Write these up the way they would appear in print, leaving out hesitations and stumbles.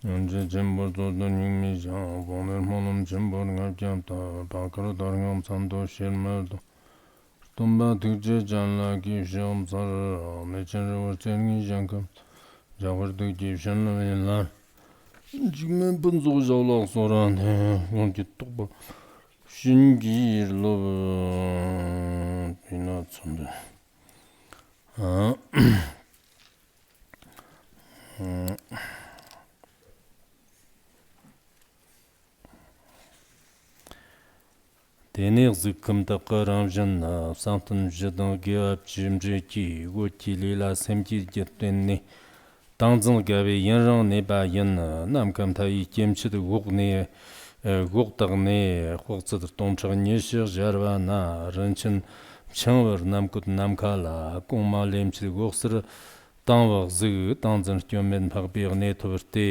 언제 전부도 능미자 오늘 모는 전부는 괜찮다 바크로 다른 삼도 실물도 돈바 뒤제 잔라기 점사를 매체로 전이 장금 자거도 기션을 날 지금 분조 자락 소란해 뭔지 또 신기로 비나천데 Tenir zıkkım takaram janna santın jadan gyap jimjeki gotili la semji jettenni tangzın gabe yanran ne ba yan namkam tayi kemchid gogne gogtagne khogtsad tomchag neshir jarva na ranchin changwar namkut namkala kongma lemchid gogsir tangwag zı tangzın kyomen pagbiq ne tobirte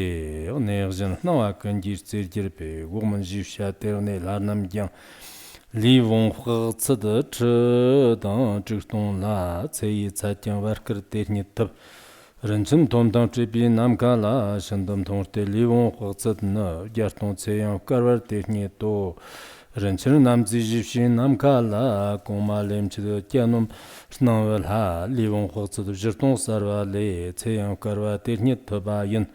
ne jan nawa kanjir serjerpe gogman jivsha terne larnam gyang Li Wong Hu Zi De Zhi Dang Zhi Dong La Cai Yi Ca Jiang War Ker De Ni Tab Ren Chen Tom Dang Zhi Bi Nam Ka La Shen Dam Tong Te Li Wong Hu Zi De Ne Gyar Tong Cai Yang Kar War De Ni Do Ren Chen Nam Zi Ji Shi Nam Ka La Gong Ma Lem Chi De Jia Nom Shnang Wel Ha Li Wong Hu Zi De Zhi Dong Sar Wa Le Cai Yang Kar War De Ni To Ba Yin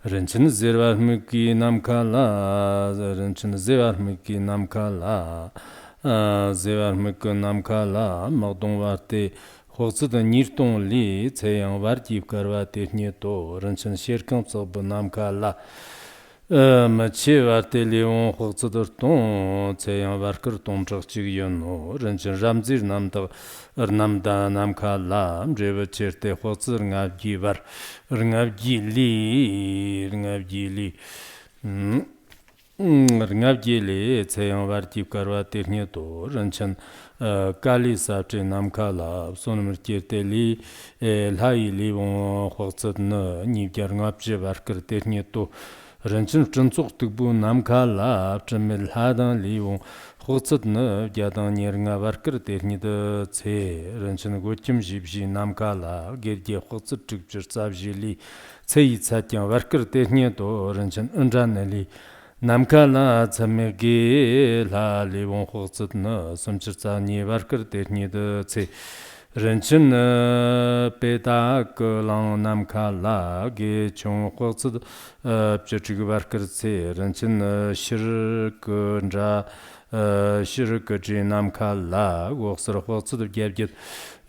Renchen zervar miki namkala, renchen zevar miki namkala, zevar miki namkala, magdong varte, hoxida nirtong li, ceyang vartib karva tehnieto, renchen sherkam tsab namkala, machi varte leon hoxida ton, ceyang varkar tom chakchig yono, renchen ramzir namdag, Namda namkala, mjeva cherte hoxir ngabji var, ngabji li, ceyang vartib karva tehnieto, ranchan kali sapche namkala, sonamir cherte li, lhayi li von hoxit na, nivjar ngabji varkar tehnieto, ranchan chantsuk tikbu namkala, chamil hadan li von Hoxit na gyadang nirnga varkar tehnida ce, ranchan gochim jibji namkala, gerge hoxit chikchir tsabji li, ceyi tsatyang varkar tehnido, ranchan unjan li, namkala tsame ge la li wong hoxit na, samchir tsani varkar tehnida ce, ranchan petak lang namkala, ge chong hoxit pchachig varkar ce, ranchan shirk nja, Shirkaji Namkala, Woxer Hoxid Gyabgit,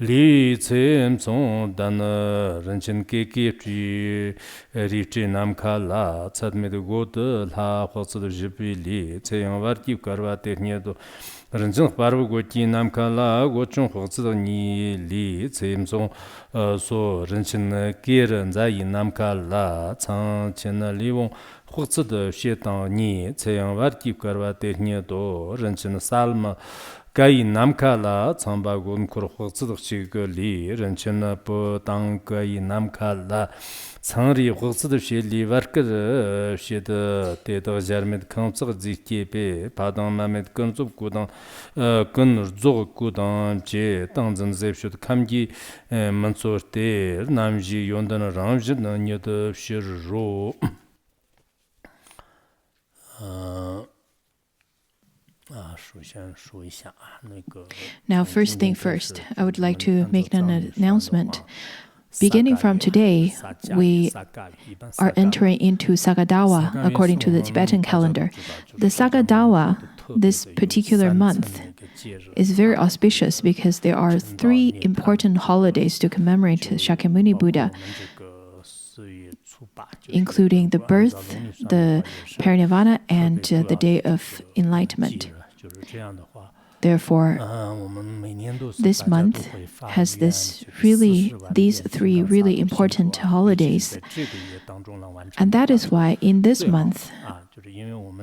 Li Tsim Song Dan Ranchin Kiki Richi Namkala, Tsadmid God, La Hoxid Jibi Li, Tsayang Varki Karva Tehniedo, Ranchin Parvu Goti Namkala, Gochung Hoxid Ni Li, Tsim Song, So Ranchin Kiran Zayi Namkala, Tsang Chena Livong. Hoxid Shetang Ni, Tsayang Vartib Karva Tehniedo, Ranchin Salma, Gai Namkala, Tsamba Gun Kur Hoxid Chig Li, Ranchin Po Tang Gai Namkala, Tsangri Hoxid Sheli Varkar Shed Teda Jarmed Kamtsag Zikyepe, Padang Mamed Kunzub Kudang, Kun Zog Kudang Je, Tangzan Zepshut Kamgi Mansur Te, Namji Yondan Ramjid Nanyad Shirro. Now, first thing first, I would like to make an announcement. Beginning from today, we are entering into Sagadawa according to the Tibetan calendar. The Sagadawa, this particular month, is very auspicious because there are 3 important holidays to commemorate Shakyamuni Buddha, including the birth, the parinirvana, and the day of enlightenment. Therefore, this month has these 3 really important holidays. And that is why in this month,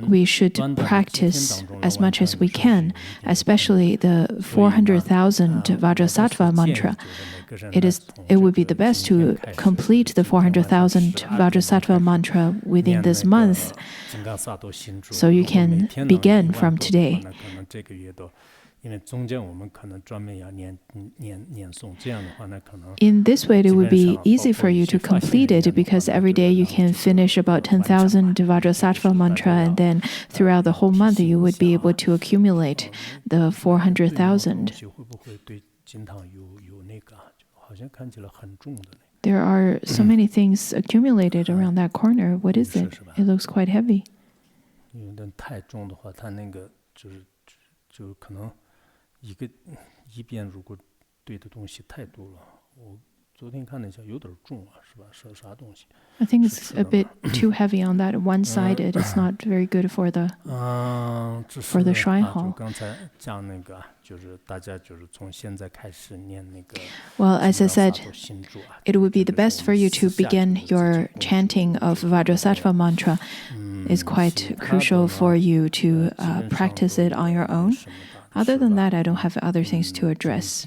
we should practice as much as we can, especially the 400,000 Vajrasattva mantra. It would be the best to complete the 400,000 Vajrasattva mantra within this month, so you can begin from today. In this way, it would be easy for you to complete it because every day you can finish about 10,000 Vajrasattva mantra, and then throughout the whole month you would be able to accumulate the 400,000. There are so many things accumulated around that corner. What is it? It looks quite heavy. I think it's a bit too heavy on that one side. It is not very good for the shrine hall. Well, as I said, it would be the best for you to begin your chanting of Vajrasattva mantra. It's quite crucial for you to practice it on your own. Other than that, I don't have other things to address.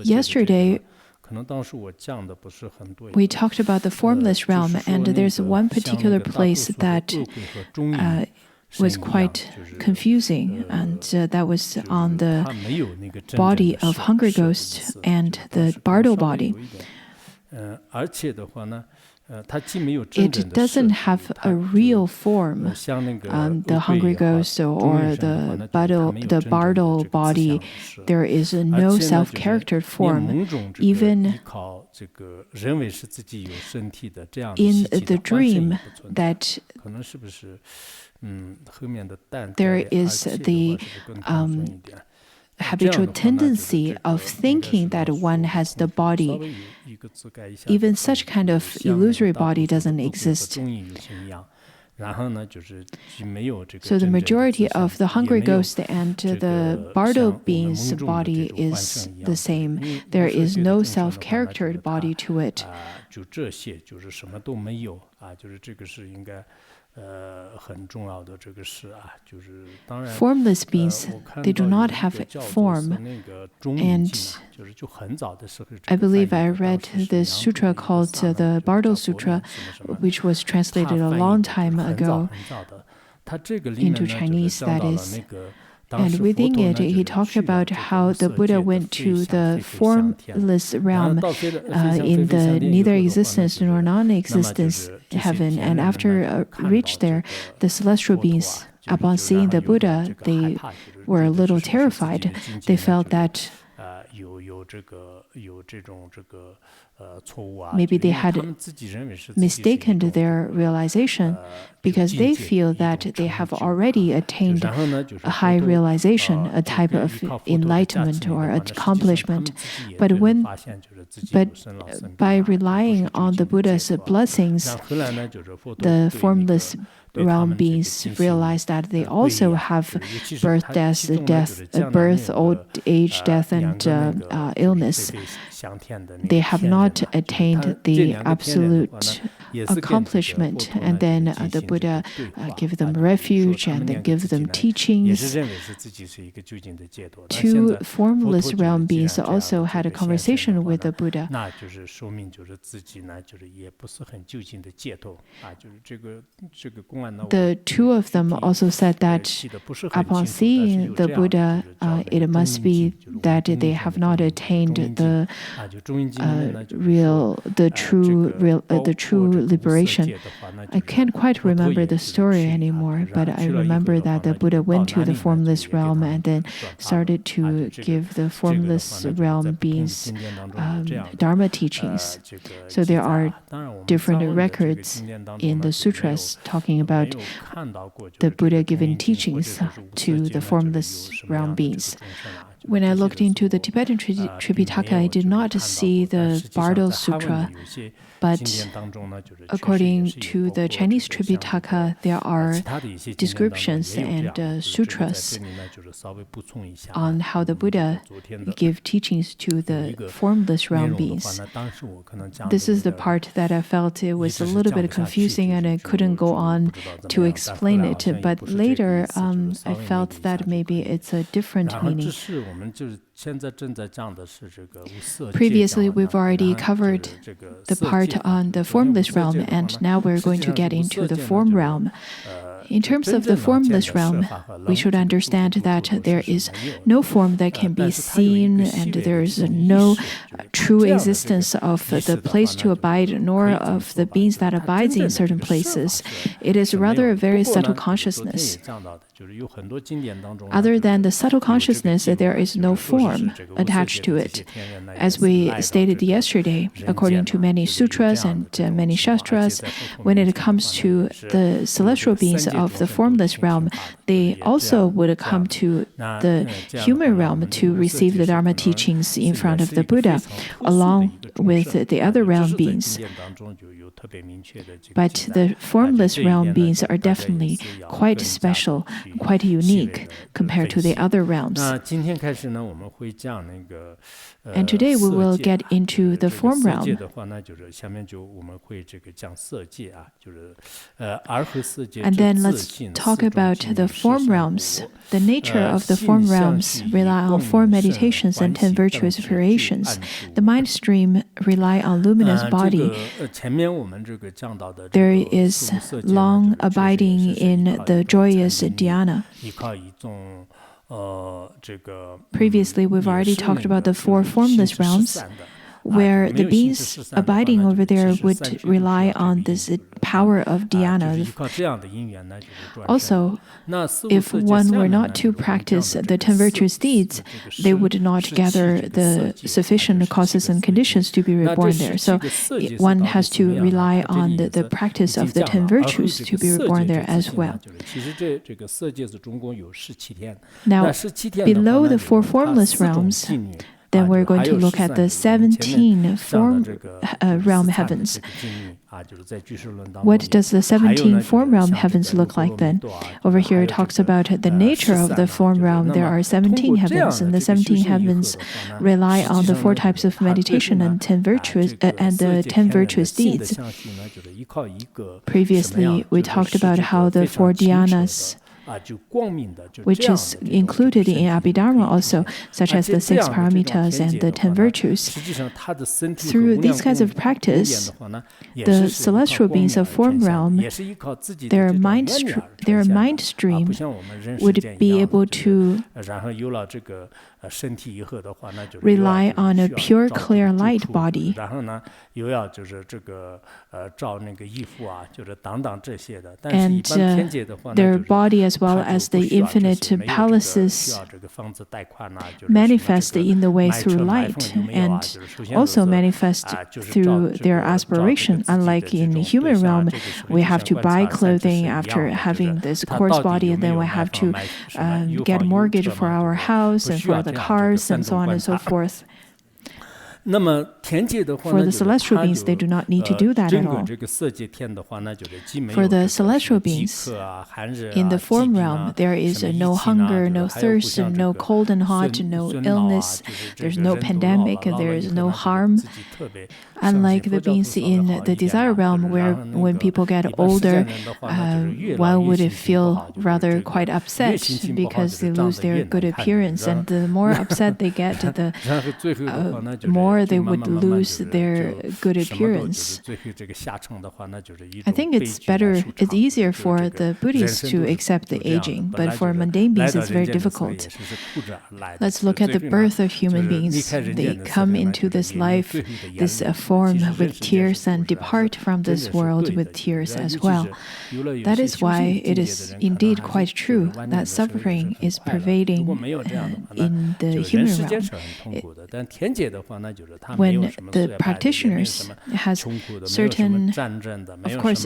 Yesterday, we talked about the formless realm, and there's one particular place that was quite confusing, and that was on the body of Hungry Ghost and the Bardo body. It doesn't have a real form. The Hungry Ghost or the Bardo body, there is no self-charactered form. Even in the dream, that there is the habitual tendency of thinking that one has the body. Even such kind of illusory body doesn't exist. So the majority of the Hungry Ghost and the Bardo being's body is the same. There is no self-charactered body to it. Formless beings, they do not have a form. And I believe I read the sutra called the Bardo Sutra, which was translated a long time ago into Chinese, that is. And within it, he talked about how the Buddha went to the formless realm in the neither existence nor non-existence heaven. And after reached there, the celestial beings, upon seeing the Buddha, they were a little terrified. They felt that maybe they had mistaken their realization, because they feel that they have already attained a high realization, a type of enlightenment or accomplishment. But by relying on the Buddha's blessings, the formless realm beings realize that they also have birth, old age, death, and illness. They have not attained the absolute accomplishment, and then the Buddha give them refuge and then give them teachings. Two formless realm beings also had a conversation with the Buddha. The two of them also said that upon seeing the Buddha, it must be that they have not attained the true liberation. I can't quite remember the story anymore, but I remember that the Buddha went to the formless realm and then started to give the formless realm beings Dharma teachings. So there are different records in the sutras talking about the Buddha giving teachings to the formless realm beings. When I looked into the Tibetan Tripitaka, I did not see the Bardo Sutra, but according to the Chinese Tripitaka, there are descriptions and sutras on how the Buddha gave teachings to the formless realm beings. This is the part that I felt it was a little bit confusing and I couldn't go on to explain it. But later, I felt that maybe it's a different meaning. Previously, we've already covered the part on the formless realm, and now we're going to get into the form realm. In terms of the formless realm, we should understand that there is no form that can be seen, and there is no true existence of the place to abide, nor of the beings that abides in certain places. It is rather a very subtle consciousness. Other than the subtle consciousness, there is no form attached to it. As we stated yesterday, according to many sutras and many shastras, when it comes to the celestial beings of the formless realm, they also would come to the human realm to receive the Dharma teachings in front of the Buddha, along with the other realm beings. But the formless realm beings are definitely quite special, quite unique compared to the other realms. And today we will get into the form realm. And then let's talk about the form realms. The nature of the form realms rely on 4 meditations and 10 virtuous variations. The mind stream rely on luminous body. There is long abiding in the joyous dhyana. Previously, we've already talked about the 4 formless realms, where the beings abiding over there would rely on this power of dhyana. Also, if one were not to practice the 10 virtuous deeds, they would not gather the sufficient causes and conditions to be reborn there. So one has to rely on the practice of the 10 virtues to be reborn there as well. Now, below the 4 formless realms, then we're going to look at the 17 form realm heavens. What does the 17 form realm heavens look like then? Over here it talks about the nature of the form realm. There are 17 heavens, and the 17 heavens rely on the 4 types of meditation and 10 virtuous and the 10 virtuous deeds. Previously, we talked about how the 4 dhyanas, which is included in Abhidharma also, such as the 6 paramitas and the 10 virtues. Through these kinds of practice, the celestial beings of form realm, their mind stream would be able to rely on a pure, clear light body. And their body, as well as the infinite palaces, manifest in the way through light, and also manifest through their aspiration. Unlike in the human realm, we have to buy clothing after having this coarse body, and then we have to get a mortgage for our house and for the cars and so on and so forth. For the celestial beings, they do not need to do that at all. For the celestial beings, in the form realm, there is no hunger, no thirst, no cold and hot, no illness, there's no pandemic, there is no harm. Unlike the beings in the desire realm, where when people get older, one would feel rather quite upset because they lose their good appearance, and the more upset they get, the more they would lose their good appearance. I think it's easier for the Buddhists to accept the aging, but for mundane beings it's very difficult. Let's look at the birth of human beings. They come into this life, this form, with tears, and depart from this world with tears as well. That is why it is indeed quite true that suffering is pervading in the human realm. When the practitioners has certain, of course,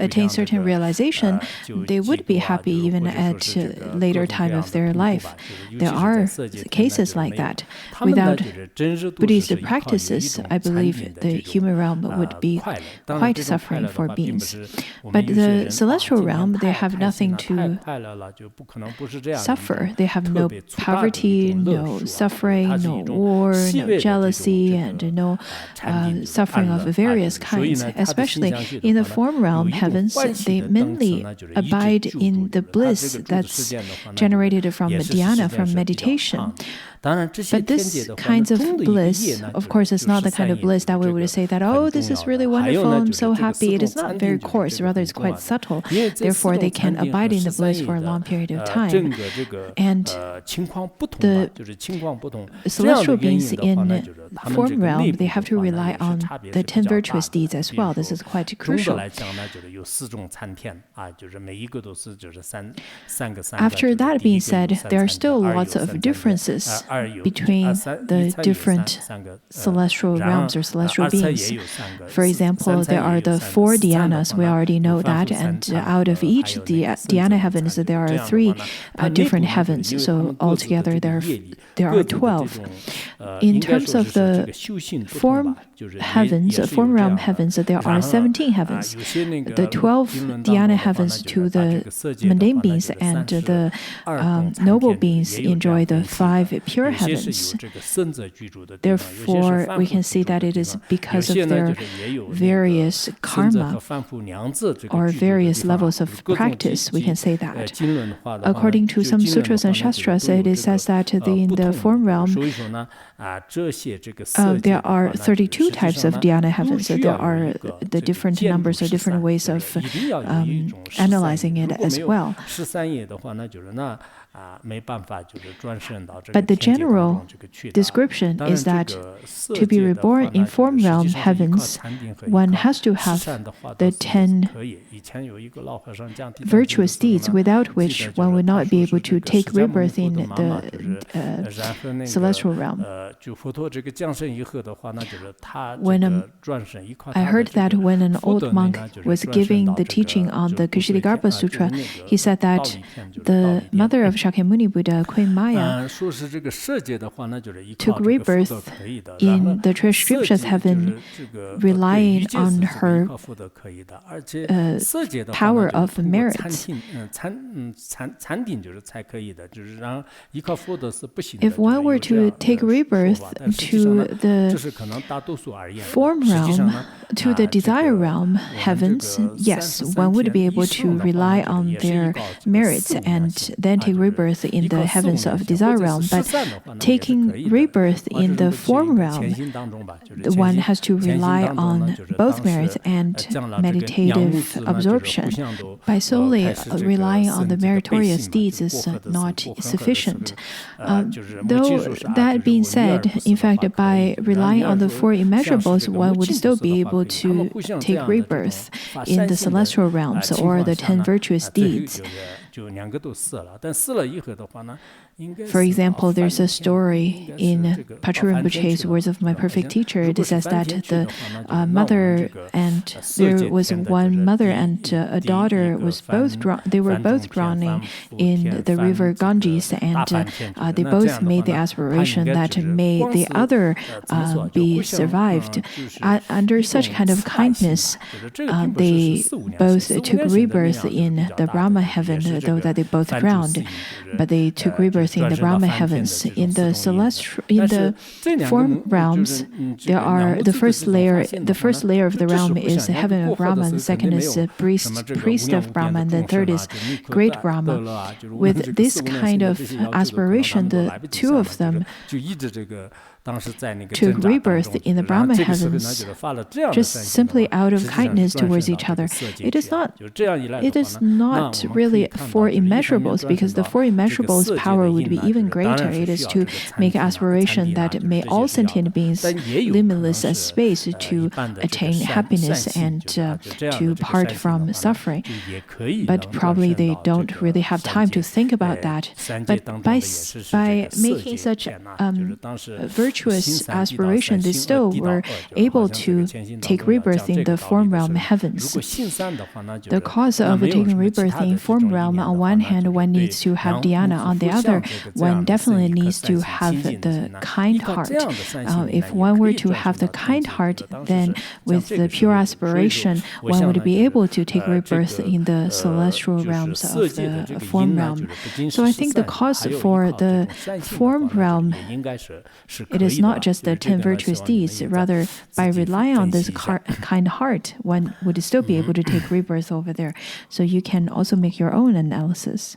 attain certain realization, they would be happy even at a later time of their life. There are cases like that. Without Buddhist practices, I believe the human realm would be quite suffering for beings. But the celestial realm, they have nothing to suffer. They have no poverty, no suffering, no war, no jealousy, and no suffering of various kinds. Especially in the form realm heavens, they mainly abide in the bliss that's generated from the dhyana, from meditation. But this kinds of bliss, of course, is not the kind of bliss that we would say that, oh, this is really wonderful, I'm so happy. It is not very coarse, rather it's quite subtle. Therefore, they can abide in the bliss for a long period of time. And the celestial beings in form realm, they have to rely on the 10 virtuous deeds as well. This is quite crucial. After that being said, there are still lots of differences between the different celestial realms or celestial beings. For example, there are the 4 dhyanas, we already know that, and out of each dhyana heavens, there are 3 different heavens. So altogether, there are 12. In terms of the form realm heavens, there are 17 heavens. The 12 dhyana heavens to the mundane beings and the noble beings enjoy the 5 pure heavens. Therefore, we can see that it is because of their various karma or various levels of practice, we can say that. According to some sutras and shastras, it says that in the form realm, there are 32 types of dhyana heavens. So there are the different numbers or different ways of analyzing it as well. But the general description is that to be reborn in form realm heavens, one has to have the 10 virtuous deeds, without which one would not be able to take rebirth in the celestial realm. I heard that when an old monk was giving the teaching on the Kshitigarbha Sutra, he said that the mother of Shakyamuni Buddha, Queen Maya, took rebirth in the Treasury heaven, relying on her power of merit. If one were to take rebirth to the form realm, to the desire realm heavens, yes, one would be able to rely on their merits and then take rebirth in the heavens of desire realm. But taking rebirth in the form realm, one has to rely on both merit and meditative absorption. By solely relying on the meritorious deeds is not sufficient. Though that being said, in fact, by relying on the 4 immeasurables, one would still be able to take rebirth in the celestial realms or the 10 virtuous deeds. For example, there's a story in Patrul Rinpoche's Words of My Perfect Teacher. It says that the mother and there was one mother and a daughter they were both drowning in the river Ganges, and they both made the aspiration that may the other be survived. Under such kind of kindness, they both took rebirth in the Brahma heaven, though that they both drowned, but they took rebirth in the Brahma heavens. In the form realms, there are the first layer of the realm is heaven of Brahma, the second is priest of Brahma, and the third is great Brahma. With this kind of aspiration, the 2 of them took rebirth in the Brahma heavens just simply out of kindness towards each other. It is not really 4 immeasurables, because the 4 immeasurables' power would be even greater. It is to make aspiration that may all sentient beings limitless as space to attain happiness and to part from suffering. But probably they don't really have time to think about that. But by making such virtuous aspiration, they still were able to take rebirth in the form realm heavens. The cause of taking rebirth in form realm, on one hand, one needs to have dhyana. On the other, one definitely needs to have the kind heart. If one were to have the kind heart, then with the pure aspiration, one would be able to take rebirth in the celestial realms of the form realm. So I think the cause for the form realm, it is not just the 10 virtuous deeds. Rather, by relying on this kind heart, one would still be able to take rebirth over there. So you can also make your own analysis.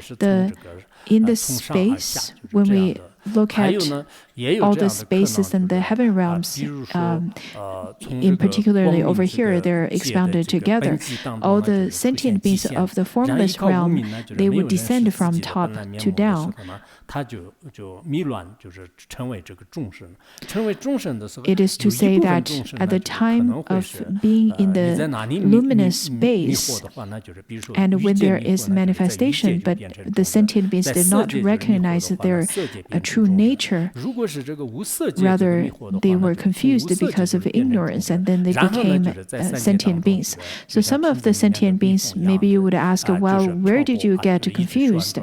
in the space, when we look at all the spaces and the heaven realms, in particularly over here, they're expounded together. All the sentient beings of the formless realm, they would descend from top to down. It is to say that at the time of being in the luminous space, and when there is manifestation, but the sentient beings did not recognize their true nature, Rather, they were confused because of ignorance, and then they became sentient beings. So some of the sentient beings, maybe you would ask, well, where did you get confused?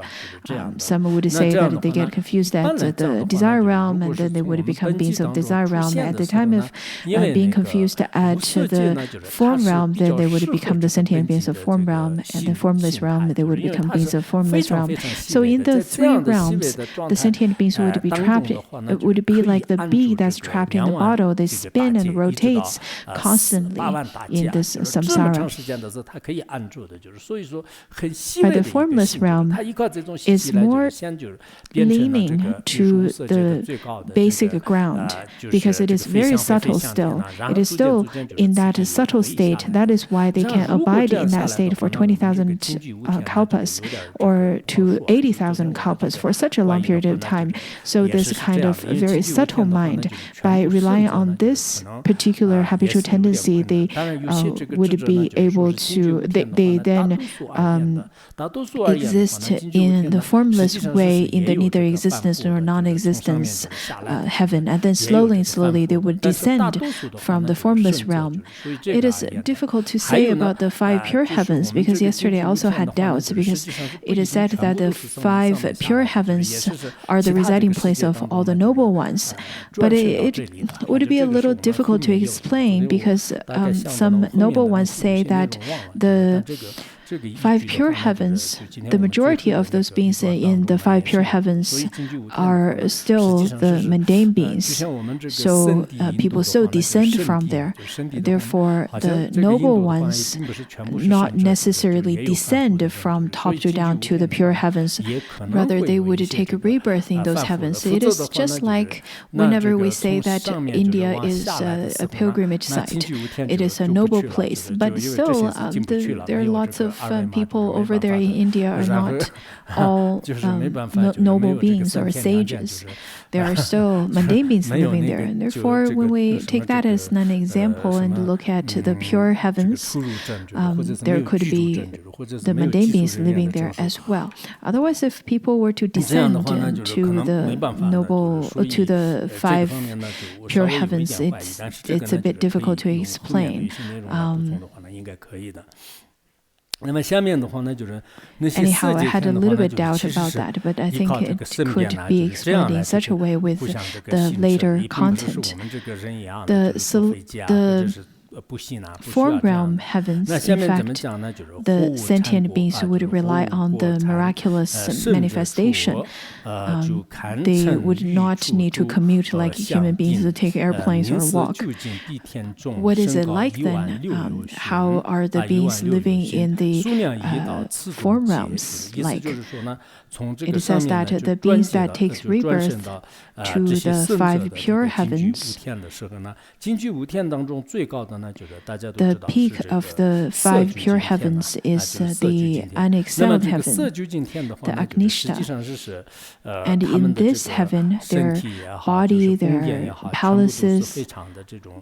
Some would say that they get confused at the desire realm, and then they would become beings of desire realm. At the time of being confused at the form realm, then they would become the sentient beings of form realm, and the formless realm, they would become beings of formless realm. So in the three realms, the sentient beings would be trapped. It would be like the bee that's trapped in the bottle. They spin and rotates constantly in this samsara. But the formless realm is more leaning to the basic ground because it is very subtle still. It is still in that subtle state. That is why they can abide in that state for 20,000 kalpas or to 80,000 kalpas for such a long period of time. So this kind of very subtle mind, by relying on this particular habitual tendency, they would be able to, they then exist in the formless way in the neither existence nor non-existence heaven. And then slowly they would descend from the formless realm. It is difficult to say about the five pure heavens because yesterday I also had doubts because it is said that the five pure heavens are the residing place of all the noble ones. But it would be a little difficult to explain because some noble ones say that the five pure heavens, the majority of those beings in the five pure heavens are still the mundane beings. So people still descend from there. Therefore, the noble ones not necessarily descend from top to down to the pure heavens. Rather, they would take a rebirth in those heavens. It is just like whenever we say that India is a pilgrimage site. It is a noble place. But still, there are lots of people over there in India are not all noble beings or sages. There are still mundane beings living there. And therefore, when we take that as an example and look at the pure heavens, there could be the mundane beings living there as well. Otherwise, if people were to descend to the noble, to the five pure heavens, it's a bit difficult to explain. Anyhow, I had a little bit doubt about that, but I think it could be explained in such a way with the later content. The form realm heavens, in fact, the sentient beings would rely on the miraculous manifestation. They would not need to commute like human beings to take airplanes or walk. What is it like then? How are the beings living in the form realms like? It says that the beings that takes rebirth to the five pure heavens, the peak of the five pure heavens is the unexcelled heaven, the Agnishta. And in this heaven, their body, their palaces,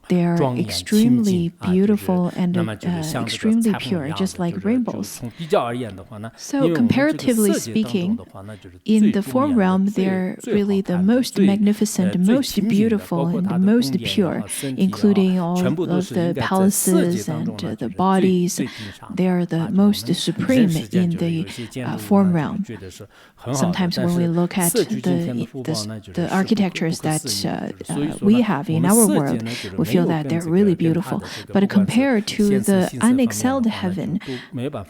they are extremely beautiful and extremely pure, just like rainbows. So comparatively speaking, in the form realm, they're really the most magnificent, most beautiful, and the most pure, including all of the palaces and the bodies. They are the most supreme in the form realm. Sometimes when we look at the architectures that we have in our world, we feel that they're really beautiful. But compared to the unexcelled heaven,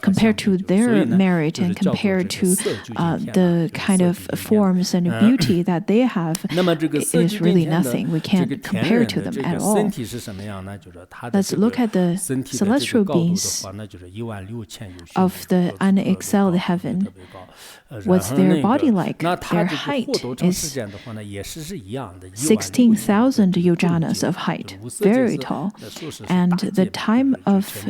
compared to their merit and compared to the kind of forms and beauty that they have, it is really nothing. We can't compare to them at all. Let's look at the celestial beings of the unexcelled heaven. What's their body like? Their height is 16,000 yojanas of height, very tall. And the time of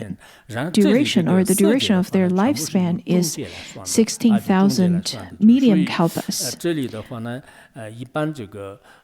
duration, or the duration of their lifespan, is 16,000 medium kalpas.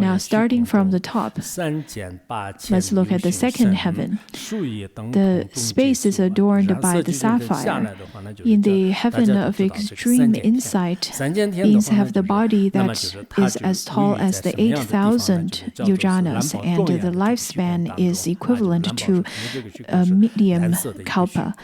Now, starting from the top, let's look at the second heaven. The space is adorned by the sapphire. In the heaven of extreme insight, beings have the body that is as tall as the 8,000 yojanas, and the lifespan is equivalent to a medium kalpa.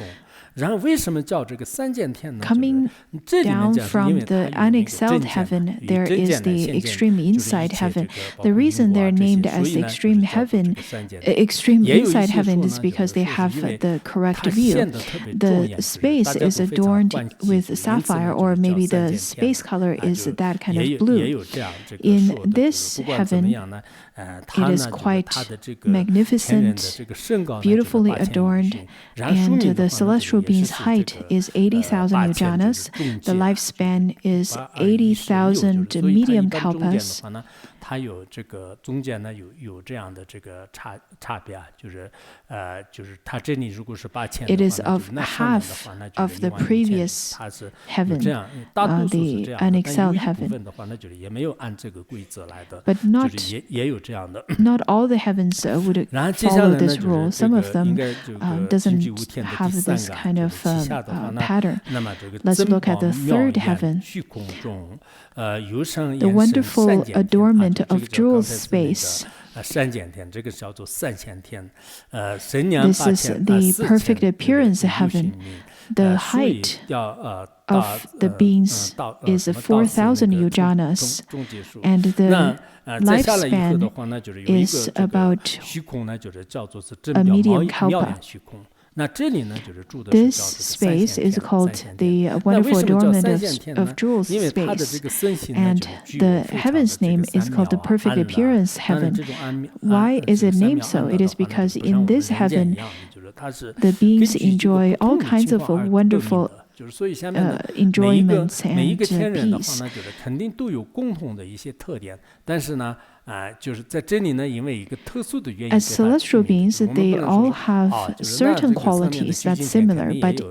然后为什么叫这个三见天呢？ Coming down from the unexcelled heaven, there is the extreme inside heaven. The reason they're named as extreme heaven, extreme inside heaven is because they have the correct view. The space is adorned with sapphire, or maybe the space color is that kind of blue. In this heaven, it is quite magnificent, beautifully adorned, and the celestial being's height is 80,000 yojanas. The lifespan is 80,000 medium kalpas. 它有这个中间呢有这样的这个差别啊，就是它这里如果是8000 It is of half of the previous heaven, the unexcelled heaven. 的话那就是也没有按这个规则来的， But not 就是也有这样的。 Not all the heavens would follow this rule. Some of them doesn't have this kind of pattern. Let's look at the third heaven. The wonderful adornment of jewel space. 三见天，这个叫做三千天。 This is the perfect appearance heaven. The height of the beings is 4,000 yojanas, and the lifespan is about a medium kalpa. This space is called the wonderful adornment of jewels space, and the heaven's name is called the perfect appearance heaven. Why is it named so? It is because in this heaven, the beings enjoy all kinds of wonderful enjoyments and peace. 肯定都有共同的一些特点，但是呢，就是在这里呢，因为一个特殊的原因， As celestial beings, they all have certain qualities that's similar, but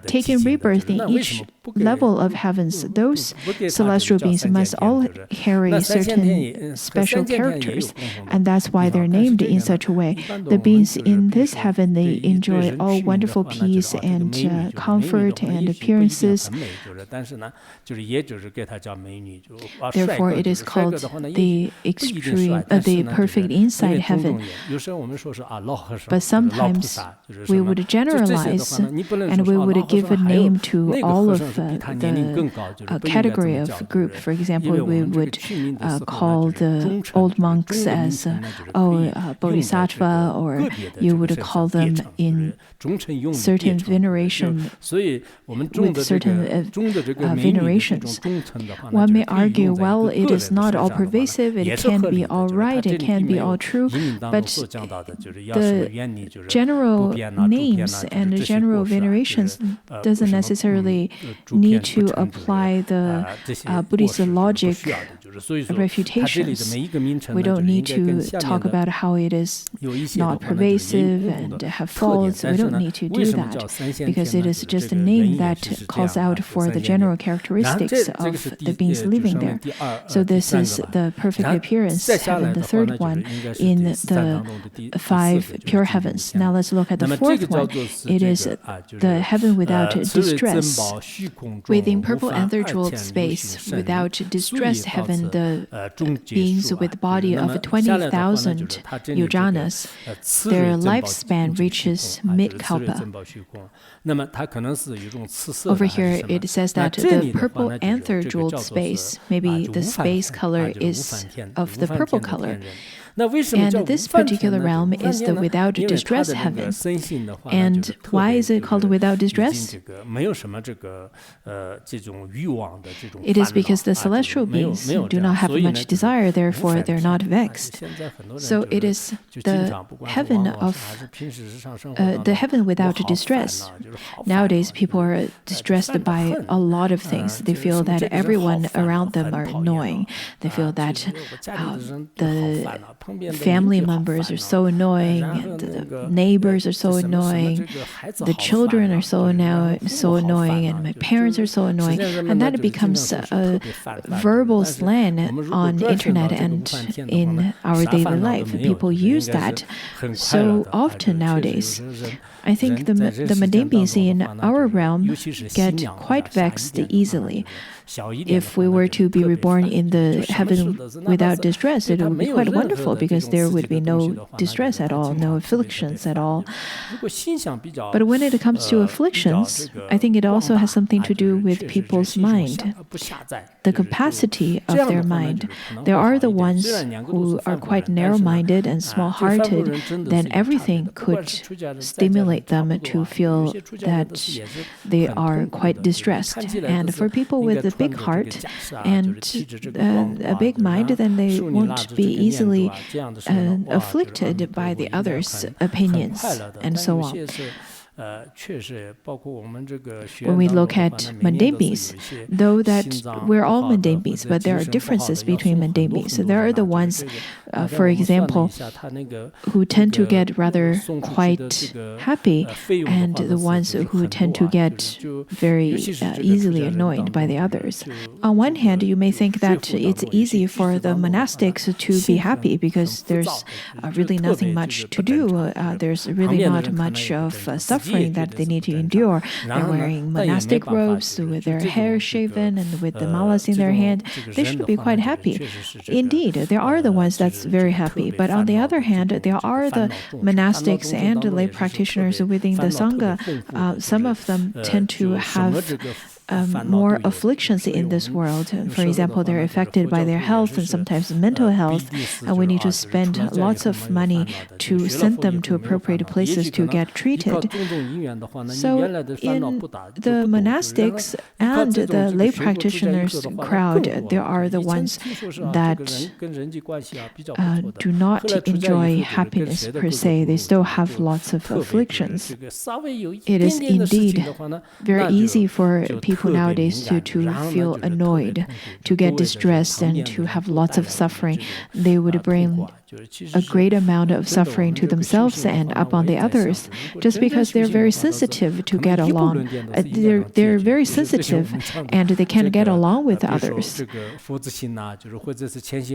taking rebirth in each level of heavens, those celestial beings must all carry certain special characters, and that's why they're named in such a way. The beings in this heaven, they enjoy all wonderful peace and comfort and appearances. Therefore, it is called the perfect inside heaven. But sometimes we would generalize and we would give a name to all of the category of group. For example, we would call the old monks as bodhisattva, or you would call them in certain veneration with certain venerations. One may argue, well, it is not all pervasive, it can't be all right, it can't be all true, but the general names and the general venerations doesn't necessarily need to apply the Buddhist logic refutations. We don't need to talk about how it is not pervasive and have faults. We don't need to do that, because it is just a name that calls out for the general characteristics of the beings living there. So this is the perfect appearance heaven, the third one in the 5 pure heavens. Now let's look at the fourth one. It is the heaven without distress. Within purple anther jeweled space, without distress heaven, the beings with body of 20,000 yojanas, their lifespan reaches mid-kalpa. Over here, it says that the purple anther jeweled space, maybe the space color is of the purple color. And this particular realm is the without distress heaven. And why is it called without distress? It is because the celestial beings do not have much desire, therefore they're not vexed. So it is the heaven without distress. Nowadays, people are distressed by a lot of things. They feel that everyone around them are annoying. They feel that the family members are so annoying, and the neighbors are so annoying, the children are so annoying, and my parents are so annoying, and that becomes a verbal slang on internet and in our daily life. People use that so often nowadays. I think the mundane beings in our realm get quite vexed easily. If we were to be reborn in the heaven without distress, it would be quite wonderful, because there would be no distress at all, no afflictions at all. But when it comes to afflictions, I think it also has something to do with people's mind, the capacity of their mind. There are the ones who are quite narrow-minded and small-hearted, then everything could stimulate them to feel that they are quite distressed. And for people with a big heart and a big mind, then they won't be easily afflicted by the others' opinions and so on. When we look at mundane beings, though that we're all mundane beings, but there are differences between mundane beings. So there are the ones, for example, who tend to get rather quite happy, and the ones who tend to get very easily annoyed by the others. On one hand, you may think that it's easy for the monastics to be happy because there's really nothing much to do. There's really not much of suffering that they need to endure. They're wearing monastic robes with their hair shaven and with the malas in their hand. They should be quite happy. Indeed, there are the ones that's very happy. But on the other hand, there are the monastics and the lay practitioners within the Sangha. Some of them tend to have more afflictions in this world. For example, they're affected by their health and sometimes mental health, and we need to spend lots of money to send them to appropriate places to get treated. So in the monastics and the lay practitioners crowd, there are the ones that do not enjoy happiness per se. They still have lots of afflictions. It is indeed very easy for people nowadays to feel annoyed, to get distressed, and to have lots of suffering. They would bring a great amount of suffering to themselves and upon the others, just because they're very sensitive to get along. They're very sensitive, and they can't get along with others.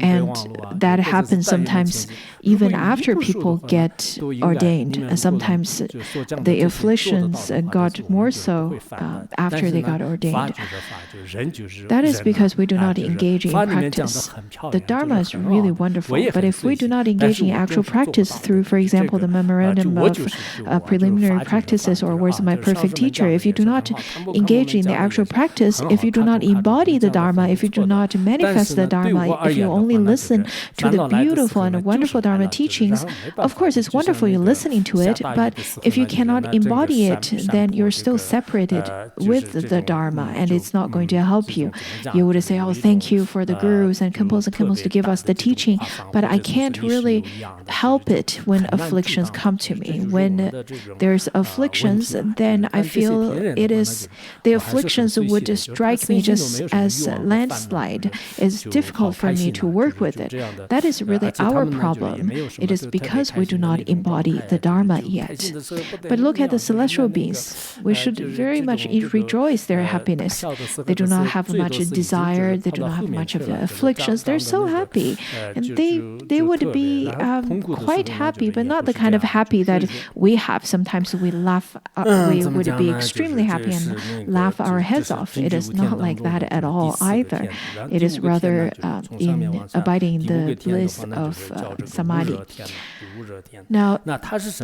And that happens sometimes even after people get ordained. And sometimes the afflictions got more so after they got ordained. That is because we do not engage in practice. The Dharma is really wonderful, but if we do not engage in actual practice through, for example, the memorandum of preliminary practices or words of my perfect teacher, if you do not engage in the actual practice, if you do not embody the Dharma, if you do not manifest the Dharma, if you only listen to the beautiful and wonderful Dharma teachings, of course, it's wonderful you're listening to it, but if you cannot embody it, then you're still separated with the Dharma, and it's not going to help you. You would say, oh, thank you for the gurus and Khenpos to give us the teaching, but I can't really help it when afflictions come to me. When there's afflictions, then I feel it is the afflictions would strike me just as a landslide. It's difficult for me to work with it. That is really our problem. It is because we do not embody the Dharma yet. But look at the celestial beings. We should very much rejoice their happiness. They do not have much desire. They do not have much of the afflictions. They're so happy. And they would be quite happy, but not the kind of happy that we have. Sometimes we laugh, we would be extremely happy and laugh our heads off. It is not like that at all either. It is rather in abiding the bliss of samadhi. Now,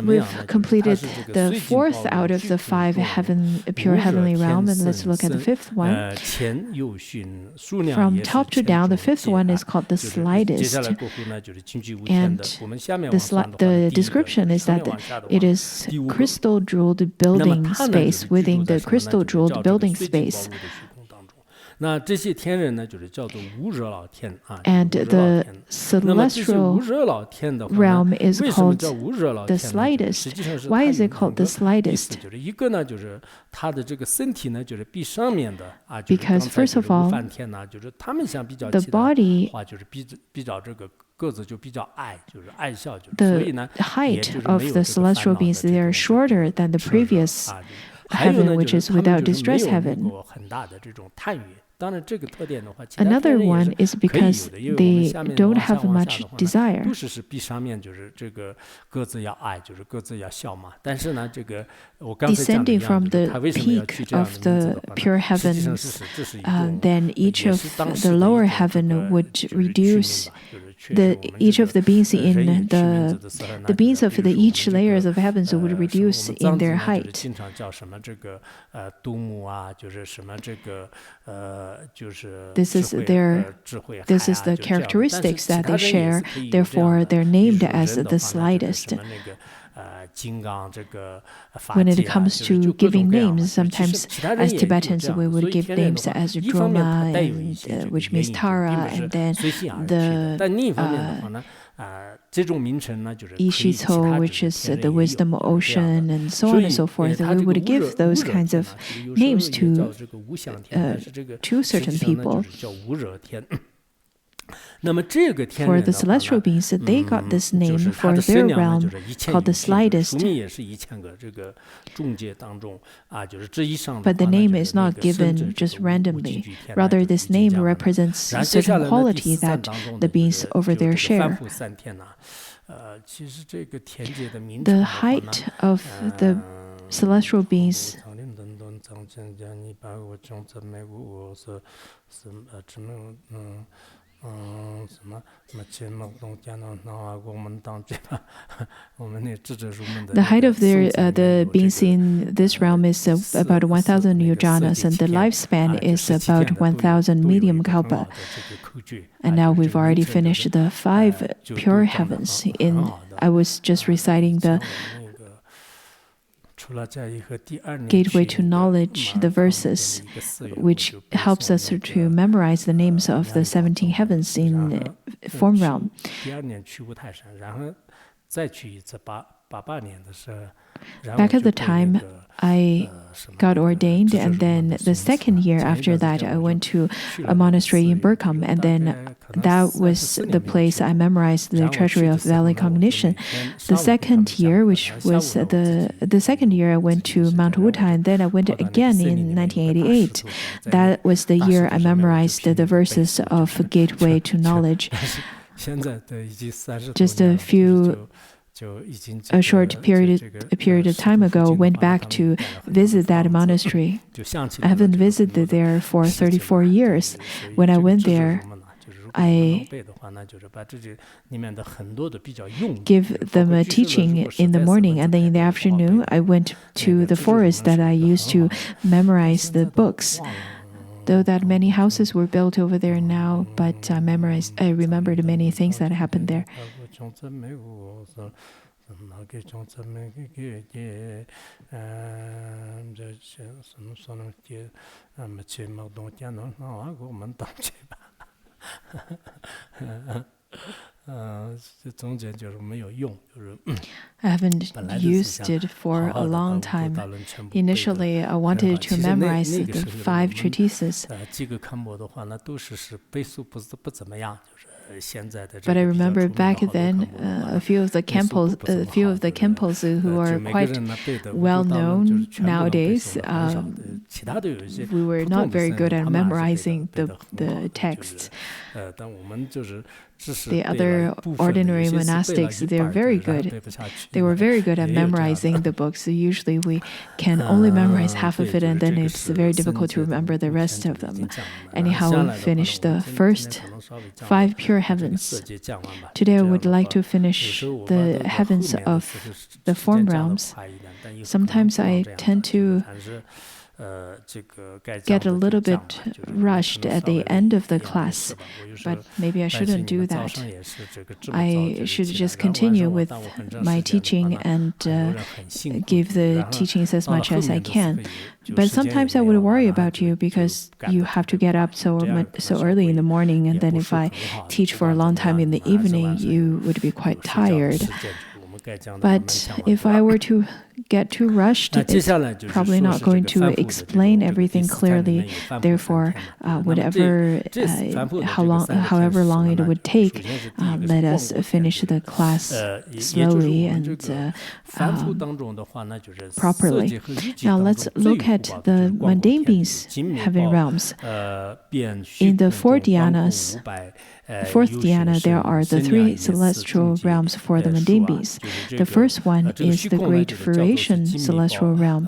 we've completed the fourth out of the five pure heavenly realm, and let's look at the fifth one. From top to down, the fifth one is called the slightest. And the description is that it is crystal jeweled building space within the crystal jeweled building space. And the celestial realm is called the slightest. Why is it called the slightest? Because first of all, the body, the height of the celestial beings, they are shorter than the previous heaven, which is without distress heaven. Another one is because they don't have much desire. Descending from the peak of the pure heavens, then each of the lower heaven would reduce each of the beings in the beings of each layers of heavens would reduce in their height. This is the characteristics that they share. Therefore, they're named as the slightest. When it comes to giving names, sometimes as Tibetans we would give names as Droma, which means Tara, and then the Ishito, which is the wisdom ocean, and so on and so forth. We would give those kinds of names to certain people. For the celestial beings, they got this name for their realm called the slightest. But the name is not given just randomly. Rather, this name represents a certain quality that the beings over there share. The height of the celestial beings the height of the beings in this realm is about 1,000 yojanas, and the lifespan is about 1,000 medium kalpa. And now we've already finished the 5 pure heavens. I was just reciting the Gateway to Knowledge, the verses, which helps us to memorize the names of the 17 heavens in form realm. Back at the time I got ordained, and then the second year after that I went to a monastery in Burkham, and then that was the place I memorized the Treasury of Valley Cognition. The second year, which was the second year, I went to Mount Wutai, and then I went again in 1988. That was the year I memorized the verses of Gateway to Knowledge. Just a short period of time ago, went back to visit that monastery. I haven't visited there for 34 years. When I went there, I give them a teaching in the morning, and then in the afternoon I went to the forest that I used to memorize the books. Though that many houses were built over there now, but I remembered many things that happened there. I haven't used it for a long time. Initially, I wanted to memorize the 5 treatises. But I remember back then, a few of the Kempos who are quite well known nowadays, we were not very good at memorizing the texts. The other ordinary monastics, they're very good. They were very good at memorizing the books. So usually we can only memorize half of it, and then it's very difficult to remember the rest of them. Anyhow, we finished the first 5 pure heavens. Today I would like to finish the heavens of the form realms. Sometimes I tend to get a little bit rushed at the end of the class, but maybe I shouldn't do that. I should just continue with my teaching and give the teachings as much as I can. But sometimes I would worry about you because you have to get up so early in the morning, and then if I teach for a long time in the evening, you would be quite tired. But if I were to get too rushed, it's probably not going to explain everything clearly. Therefore, however long it would take, let us finish the class slowly and properly. Now let's look at the mundane beings heaven realms. In the 4 dhyanas, fourth dhyana, there are the 3 celestial realms for the mundane beings. The first one is the Great Variation celestial realm.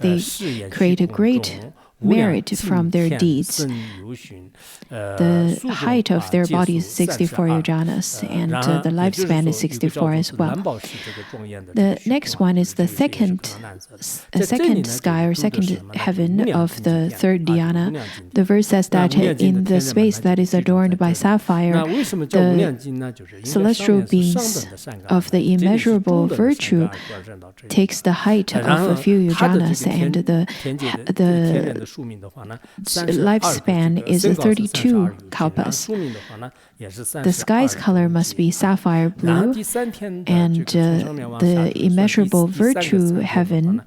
they create a great merit from their deeds. The height of their body is 64 yojanas, and the lifespan is 64 as well. The next one is the second sky or second heaven of the third dhyana. The verse says that in the space that is adorned by sapphire, the celestial beings of the immeasurable virtue takes the height of a few yojanas, and the lifespan is 32 kalpas. The sky's color must be sapphire blue, and the immeasurable virtue heaven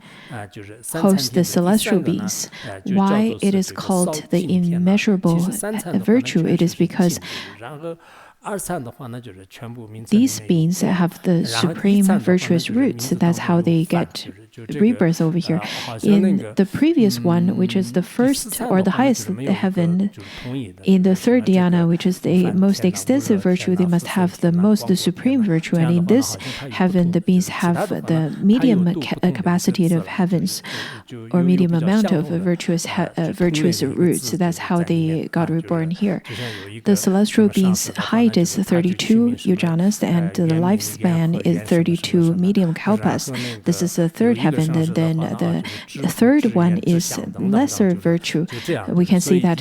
hosts the celestial beings. Why it is called the immeasurable virtue? It is because these beings have the supreme virtuous roots. That's how they get rebirth over here. In the previous one, which is the first or the highest heaven, in the third dhyana, which is the most extensive virtue, they must have the most supreme virtue. And in this heaven, the beings have the medium capacity of heavens, or medium amount of virtuous roots. That's how they got reborn here. The celestial beings' height is 32 yojanas, and the lifespan is 32 medium kalpas. This is the third heaven. And then the third one is lesser virtue. We can see that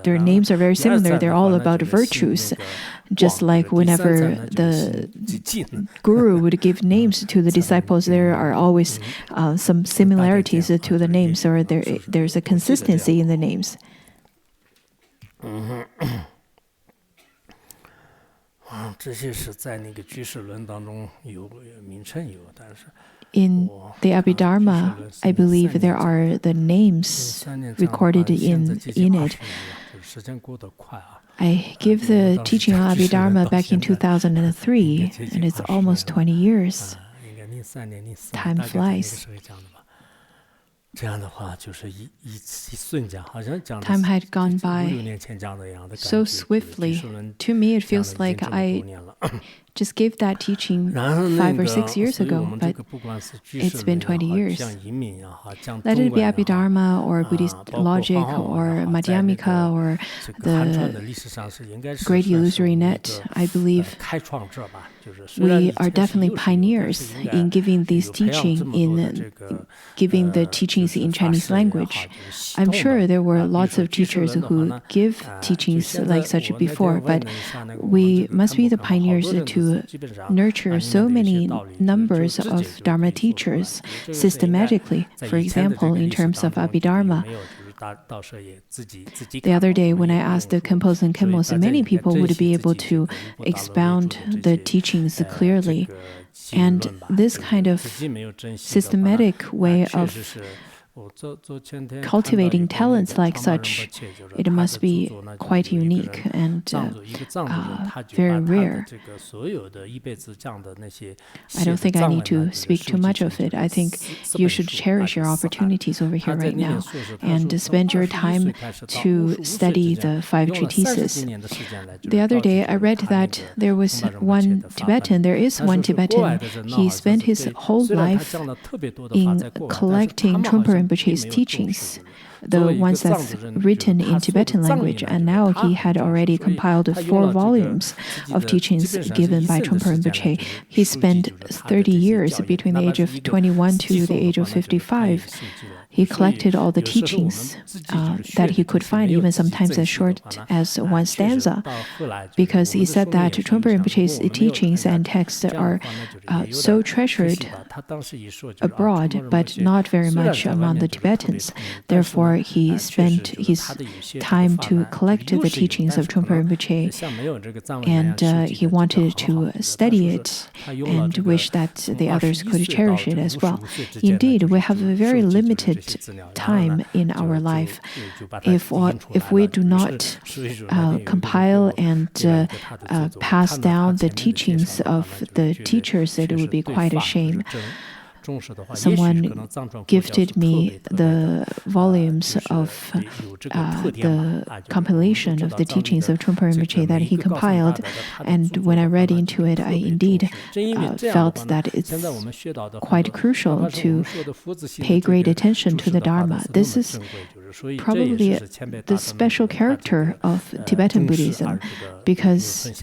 their names are very similar. They're all about virtues. Just like whenever the guru would give names to the disciples, there are always some similarities to the names, or there's a consistency in the names. In the Abhidharma, I believe there are the names recorded in it. I gave the teaching on Abhidharma back in 2003, and it's almost 20 years. Time flies. Time had gone by so swiftly. To me, it feels like I just gave that teaching 5 or 6 years ago, but it's been 20 years. Let it be Abhidharma or Buddhist logic or Madhyamika or the Great Illusory Net, I believe we are definitely pioneers in giving these teachings, in giving the teachings in Chinese language. I'm sure there were lots of teachers who give teachings like such before, but we must be the pioneers to nurture so many numbers of Dharma teachers systematically. For example, in terms of Abhidharma, the other day when I asked the Khenpos and Khenmos, many people would be able to expound the teachings clearly. And this kind of systematic way of cultivating talents like such, it must be quite unique and very rare. I don't think I need to speak too much of it. I think you should cherish your opportunities over here right now and spend your time to study the 5 treatises. The other day, I read that there is one Tibetan. He spent his whole life in collecting Trungpa Rinpoche's teachings, the ones that's written in Tibetan language, and now he had already compiled 4 volumes of teachings given by Trungpa Rinpoche. He spent 30 years between the age of 21 to the age of 55. He collected all the teachings that he could find, even sometimes as short as 1 stanza, because he said that Trungpa Rinpoche's teachings and texts are so treasured abroad, but not very much among the Tibetans. Therefore, he spent his time to collect the teachings of Trungpa Rinpoche, and he wanted to study it and wish that the others could cherish it as well. Indeed, we have a very limited time in our life. If we do not compile and pass down the teachings of the teachers, it would be quite a shame. Someone gifted me the volumes of the compilation of the teachings of Trungpa Rinpoche that he compiled, and when I read into it, I indeed felt that it's quite crucial to pay great attention to the Dharma. This is probably the special character of Tibetan Buddhism, because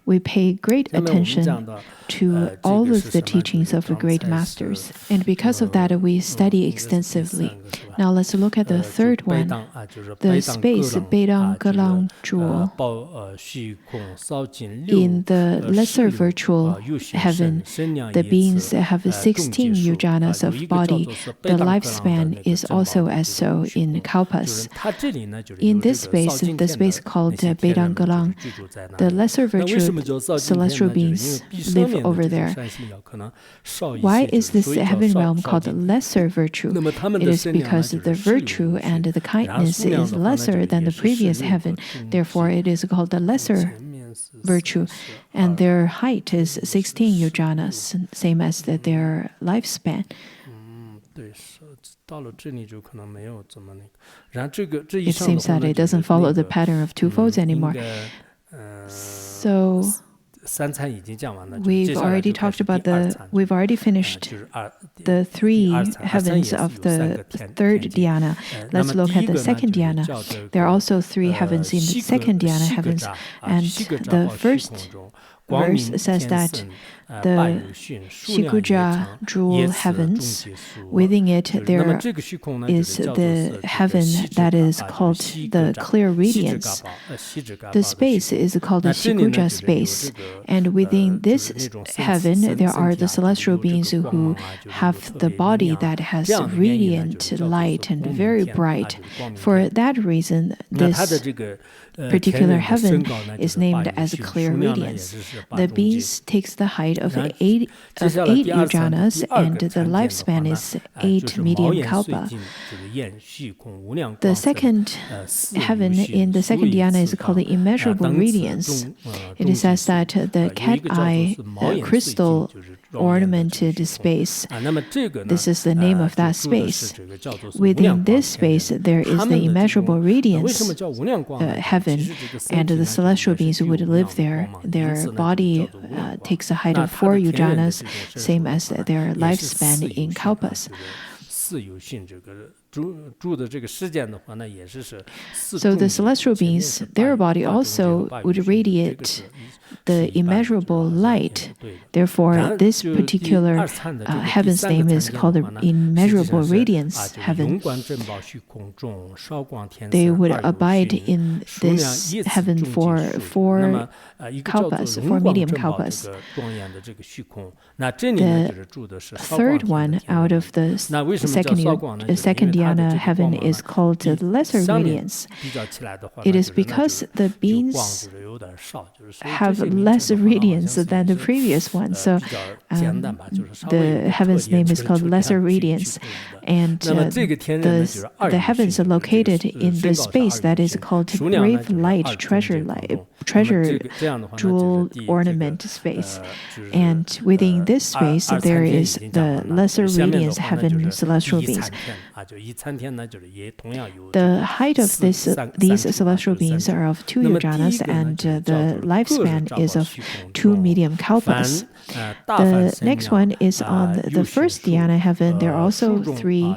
we pay great attention to all of the teachings of the great masters. And because of that, we study extensively. Now let's look at the third one, the space Beidang Gelang Zhuo. In the lesser virtual heaven, the beings have 16 yujanas of body. The lifespan is also as so in Kalpas. In this space, the space called Beidang Gelang, the lesser virtual celestial beings live over there. Why is this heaven realm called lesser virtue? It is because the virtue and the kindness is lesser than the previous heaven. Therefore, it is called the lesser virtue. And their height is 16 yujanas, same as their lifespan. It seems that it doesn't follow the pattern of two folds anymore. So we've already talked about we've already finished the three heavens of the third dhyana. Let's look at the second dhyana. There are also three heavens in the second dhyana heavens. And the first verse says that the Shikuja jewel heavens, within it there is the heaven that is called the clear radiance. The space is called the Shikuja space, and within this heaven there are the celestial beings who have the body that has radiant light and very bright. For that reason, this particular heaven is named as clear radiance. The beings takes the height of 8 yujanas, and the lifespan is 8 medium kalpa. The second heaven in the second dhyana is called the immeasurable radiance. It says that the cat eye crystal ornamented space. This is the name of that space. Within this space, there is the immeasurable radiance heaven, and the celestial beings would live there. Their body takes a height of 4 yujanas, same as their lifespan in kalpas. So the celestial beings, their body also would radiate the immeasurable light. Therefore, this particular heaven's name is called the immeasurable radiance heaven. They would abide in this heaven for 4 kalpas, 4 medium kalpas. The third one out of the second dhyana heaven is called the lesser radiance. It is because the beings have less radiance than the previous one. So the heaven's name is called lesser radiance. And the heavens are located in the space that is called grave light, treasure jewel ornament space. And within this space, there is the lesser radiance heaven celestial beings. The height of these celestial beings are of 2 yujanas, and the lifespan is of 2 medium kalpas. The next one is on the first dhyana heaven. There are also 3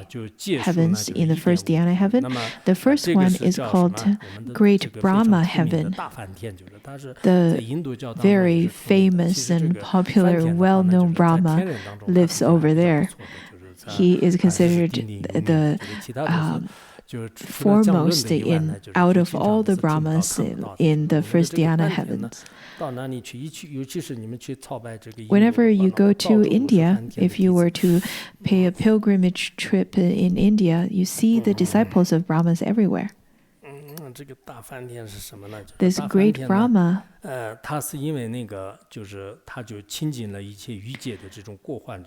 heavens in the first dhyana heaven. The first one is called Great Brahma heaven. The very famous and popular, well-known Brahma lives over there. He is considered the foremost out of all the Brahmas in the first dhyana heavens. Whenever you go to India, if you were to pay a pilgrimage trip in India, you see the disciples of Brahmas everywhere. This great Brahma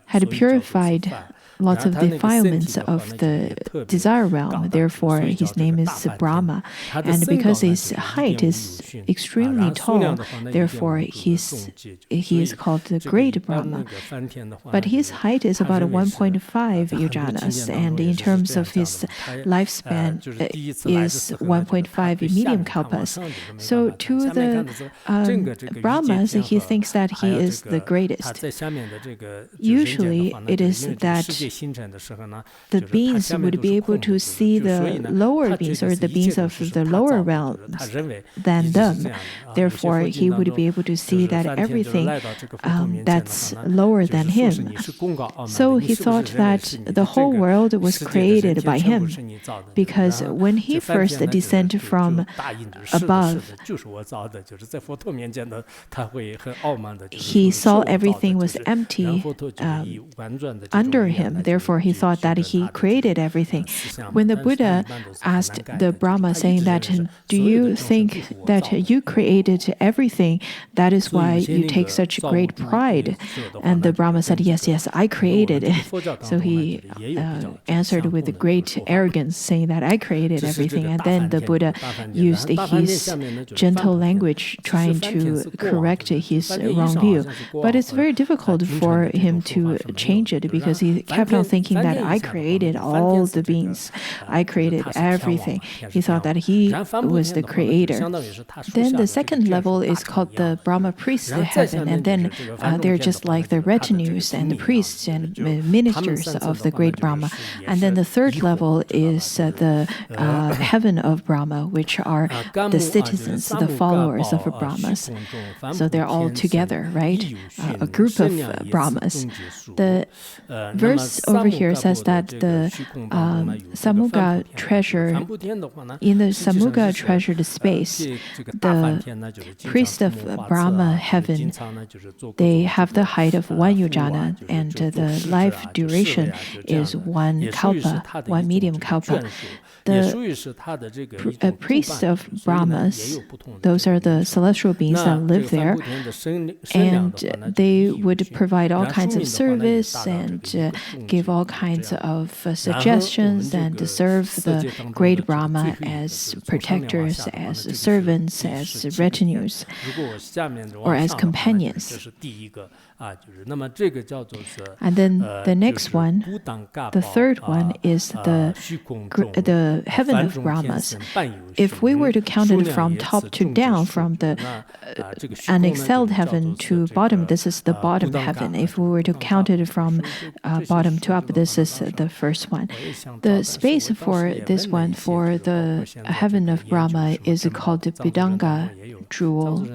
had purified lots of defilements of the desire realm. Therefore, his name is Brahma. And because his height is extremely tall, therefore he is called the Great Brahma. But his height is about 1.5 yujanas, and in terms of his lifespan is 1.5 5 medium kalpas. So to the Brahmas, he thinks that he is the greatest. Usually, it is that the beings would be able to see the lower beings or the beings of the lower realms than them. Therefore, he would be able to see that everything that's lower than him. So he thought that the whole world was created by him, because when he first descended from above, he saw everything was empty under him. Therefore, he thought that he created everything. When the Buddha asked the Brahma, saying that, do you think that you created everything? That is why you take such great pride. And the Brahma said, yes, I created it. So he answered with great arrogance, saying that I created everything. And then the Buddha used his gentle language, trying to correct his wrong view. But it's very difficult for him to change it, because he kept on thinking that I created all the beings. I created everything. He thought that he was the creator. Then the second level is called the Brahma priest heaven, and then they're just like the retinues and the priests and ministers of the great Brahma. And then the third level is the heaven of Brahma, which are the citizens, the followers of Brahmas. So they're all together, right? A group of Brahmas. The verse over here says that the Samugga treasure, in the Samugga treasured space, the priest of Brahma heaven, they have the height of 1 yojana, and the life duration is 1 kalpa, 1 medium kalpa. The priests of Brahmas, those are the celestial beings that live there, and they would provide all kinds of service and give all kinds of suggestions and serve the great Brahma as protectors, as servants, as retinues, or as companions. And then the next one, the third one, is the heaven of Brahmas. If we were to count it from top to down, from the unexcelled heaven to bottom, this is the bottom heaven. If we were to count it from bottom to up, this is the first one. The space for this one, for the heaven of Brahma, is called the Budanga jewel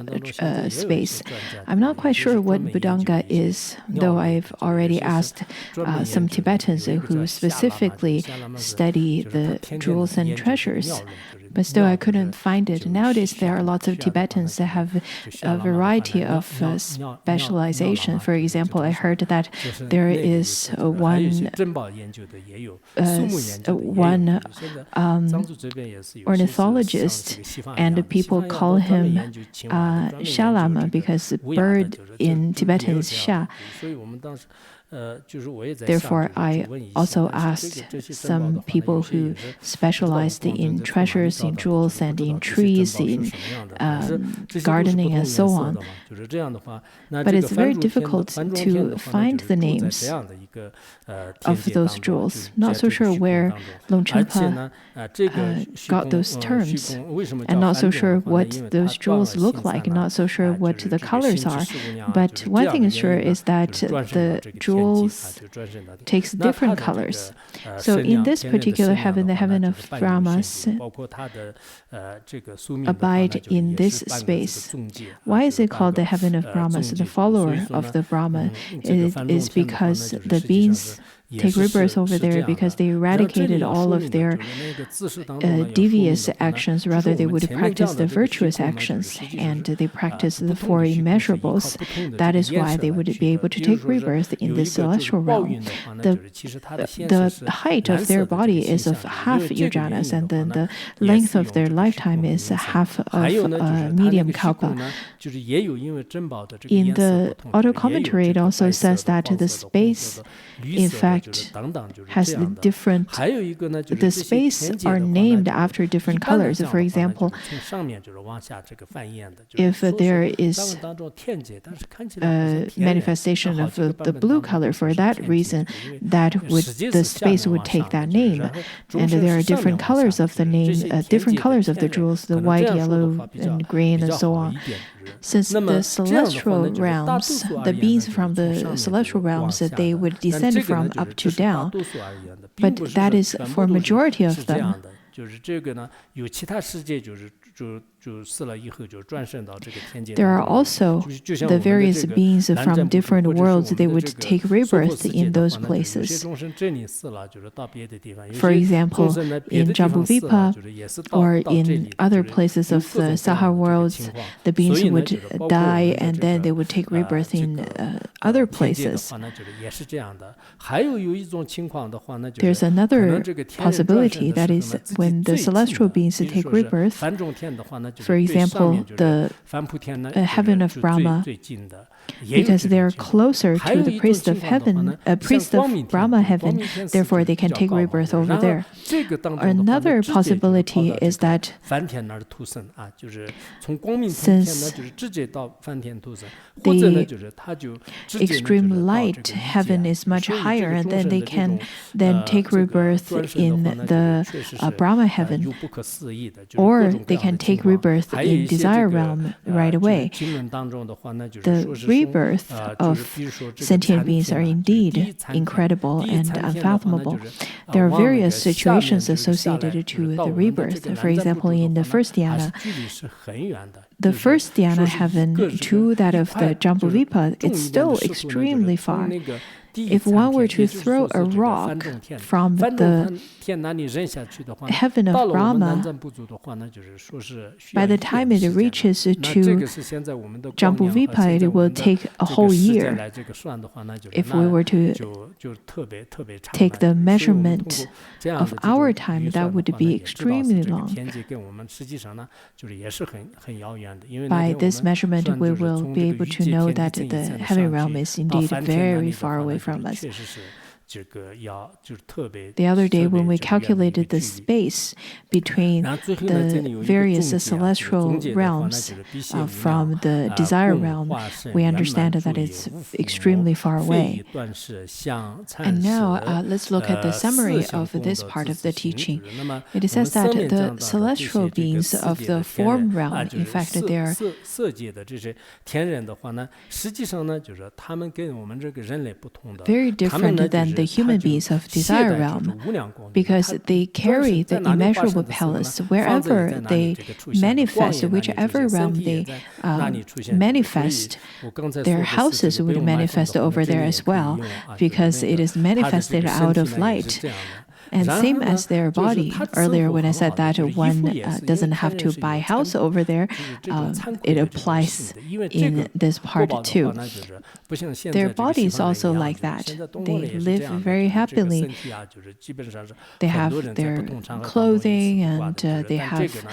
space. I'm not quite sure what Budanga is, though I've already asked some Tibetans who specifically study the jewels and treasures, but still I couldn't find it. Nowadays, there are lots of Tibetans that have a variety of specialization. For example, I heard that there is one ornithologist, and people call him Shalama, because the bird in Tibetan is Sha. Therefore, I also asked some people who specialized in treasures, in jewels, and in trees, in gardening, and so on. But it's very difficult to find the names of those jewels. Not so sure where Longchenpa got those terms, and not so sure what those jewels look like, not so sure what the colors are. But one thing is sure is that the jewels takes different colors. So in this particular heaven, the heaven of Brahmas, abide in this space. Why is it called the heaven of Brahmas, the follower of the Brahma? It is because the beings take rebirth over there, because they eradicated all of their devious actions. Rather, they would practice the virtuous actions, and they practice the 4 immeasurables. That is why they would be able to take rebirth in the celestial realm. The height of their body is of half yojanas, and then the length of their lifetime is half of medium kalpa. In the auto commentary, it also says that the space, in fact, fact, has the different, the space are named after different colors. For example, if there is a manifestation of the blue color, for that reason, the space would take that name. And there are different colors of the name, different colors of the jewels, the white, yellow, and green, and so on. Since the celestial realms, the beings from the celestial realms, they would descend from up to down, but that is for majority of them. There are also the various beings from different worlds. They would take rebirth in those places. For example, in Jambuvipa or in other places of the Sahara worlds, the beings would die and then they would take rebirth in other places. There's another possibility, that is when the celestial beings take rebirth. For example, the heaven of Brahma, because they're closer to the priest of heaven, priest of Brahma heaven, therefore they can take rebirth over there. Another possibility is that since the extreme light heaven is much higher, and then they can then take rebirth in the Brahma heaven, or they can take rebirth in desire realm right away. The rebirth of sentient beings are indeed incredible and unfathomable. There are various situations associated to the rebirth. For example, in the first dhyana, the first dhyana heaven to that of the Jambuvipa, it's still extremely far. If one were to throw a rock from the heaven of Brahma, by the time it reaches to Jambuvipa, it will take a whole year. If we were to take the measurement of our time, that would be extremely long. By this measurement, we will be able to know that the heaven realm is indeed very far away from us. The other day, when we calculated the space between the various celestial realms from the desire realm, we understand that it's extremely far away. And now, let's look at the summary of this part of the teaching. It says that the celestial beings of the form realm, in fact, they are very different than the human beings of desire realm, because they carry the immeasurable palace wherever they manifest, whichever realm they manifest, their houses would manifest over there as well, because it is manifested out of light. And same as their body. Earlier when I said that one doesn't have to buy a house over there, it applies in this part too. Their body is also like that. They live very happily. They have their clothing and they have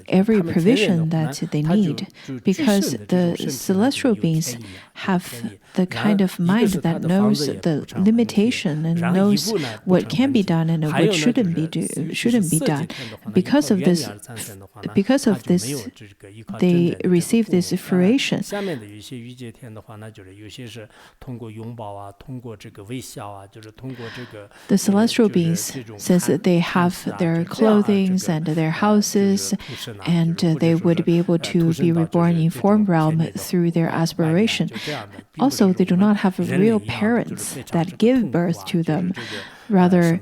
every provision that they need, because the celestial beings have the kind of mind that knows the limitation and knows what can be done and what shouldn't be done. Because of this, they receive this fruition. The celestial beings, since they have their clothing and their houses, and they would be able to be reborn in form realm through their aspiration. Also, they do not have real parents that give birth to them. Rather,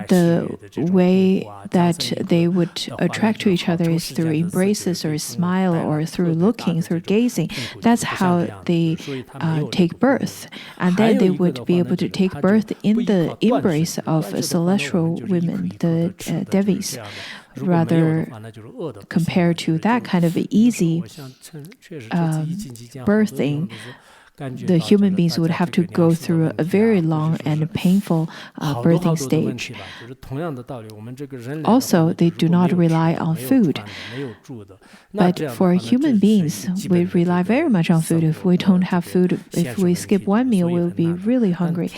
the way that they would attract to each other is through embraces or smile or through looking, through gazing. That's how they take birth. And then they would be able to take birth in the embrace of celestial women, the Devis. Rather, compared to that kind of easy birthing, the human beings would have to go through a very long and painful birthing stage. Also, they do not rely on food. But for human beings, we rely very much on food. If we don't have food, if we skip one meal, we'll be really hungry.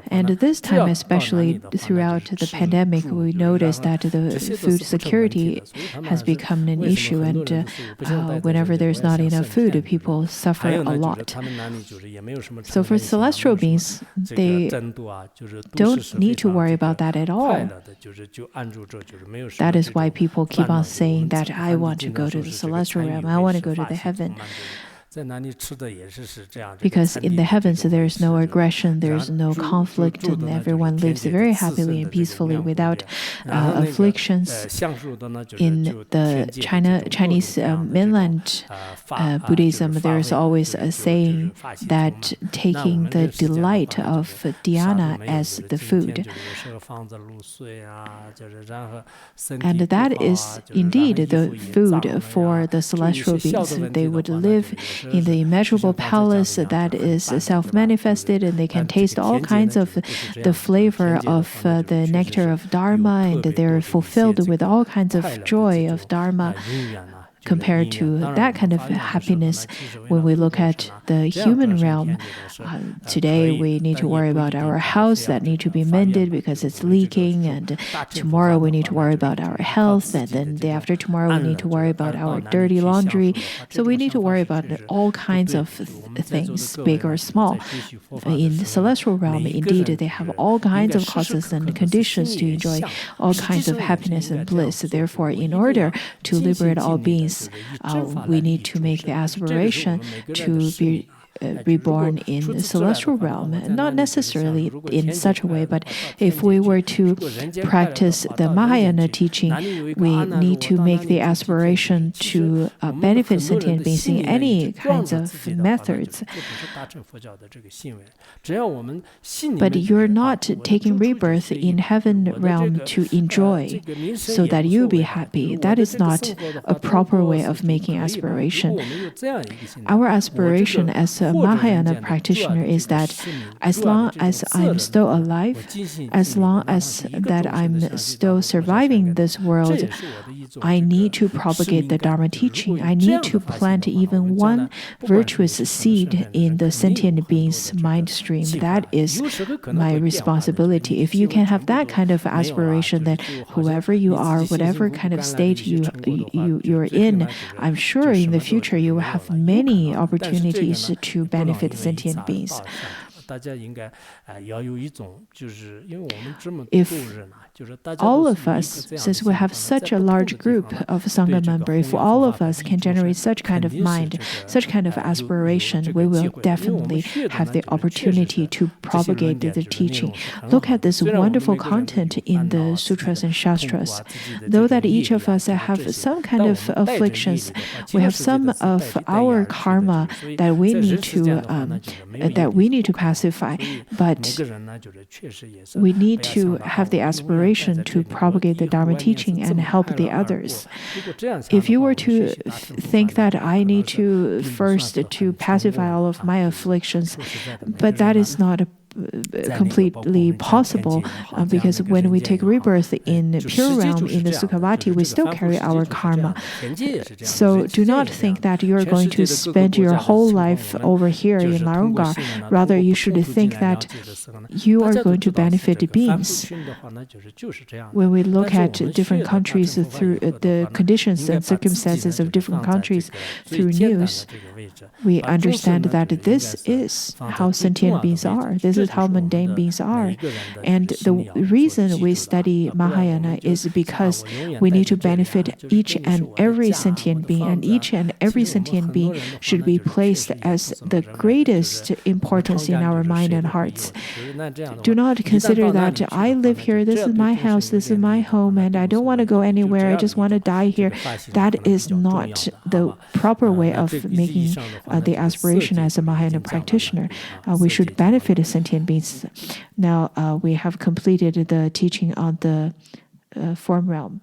And this time, especially throughout the pandemic, we noticed that the food security has become an issue. And whenever there's not enough food, people suffer a lot. So for celestial beings, they don't need to worry about that at all. That is why people keep on saying that I want to go to the celestial realm, I want to go to the heaven. Because in the heavens there is no aggression, there is no conflict, and everyone lives very happily and peacefully without afflictions. In the Chinese mainland Buddhism, there is always a saying that taking the delight of dhyana as the food. And that is indeed the food for the celestial beings. They would live in the immeasurable palace that is self-manifested, and they can taste all kinds of the flavor of the nectar of Dharma, and they're fulfilled with all kinds of joy of Dharma. Compared to that kind of happiness, when we look at the human realm, today we need to worry about our house that need to be mended because it's leaking, and tomorrow we need to worry about our health, and then the day after tomorrow we need to worry about our dirty laundry. So we need to worry about all kinds of things, big or small. In the celestial realm, indeed, they have all kinds of causes and conditions to enjoy all kinds of happiness and bliss. Therefore, in order to liberate all beings, we need to make the aspiration to be reborn in the celestial realm. Not necessarily in such a way, but if we were to practice the Mahayana teaching, we need to make the aspiration to benefit sentient beings in any kinds of methods. But you're not taking rebirth in heaven realm to enjoy so that you be happy. That is not a proper way of making aspiration. Our aspiration as a Mahayana practitioner is that as long as I'm still alive, as long as that I'm still surviving this world, I need to propagate the Dharma teaching. I need to plant even one virtuous seed in the sentient being's mind stream. That is my responsibility. If you can have that kind of aspiration, then whoever you are, whatever kind of state you're in, I'm sure in the future you will have many opportunities to benefit sentient beings. If all of us, since we have such a large group of Sangha members, if all of us can generate such kind of mind, such kind of aspiration, we will definitely have the opportunity to propagate the teaching. Look at this wonderful content in the sutras and shastras. Though that each of us have some kind of afflictions, we have some of our karma that we need to pacify, but we need to have the aspiration to propagate the Dharma teaching and help the others. If you were to think that I need to first to pacify all of my afflictions, but that is not completely possible because when we take rebirth in pure realm in the Sukhavati, we still carry our karma. So do not think that you are going to spend your whole life over here in Larungar. Rather, you should think that you are going to benefit beings. When we look at different countries through the conditions and circumstances of different countries through news, we understand that this is how sentient beings are. This is how mundane beings are. And the reason we study Mahayana is because we need to benefit each and every sentient being, and each and every sentient being should be placed as the greatest importance in our mind and hearts. Do not consider that I live here, this is my house, this is my home, and I don't want to go anywhere, I just want to die here. That is not the proper way of making the aspiration as a Mahayana practitioner. We should benefit sentient beings. Now we have completed the teaching on the form realm.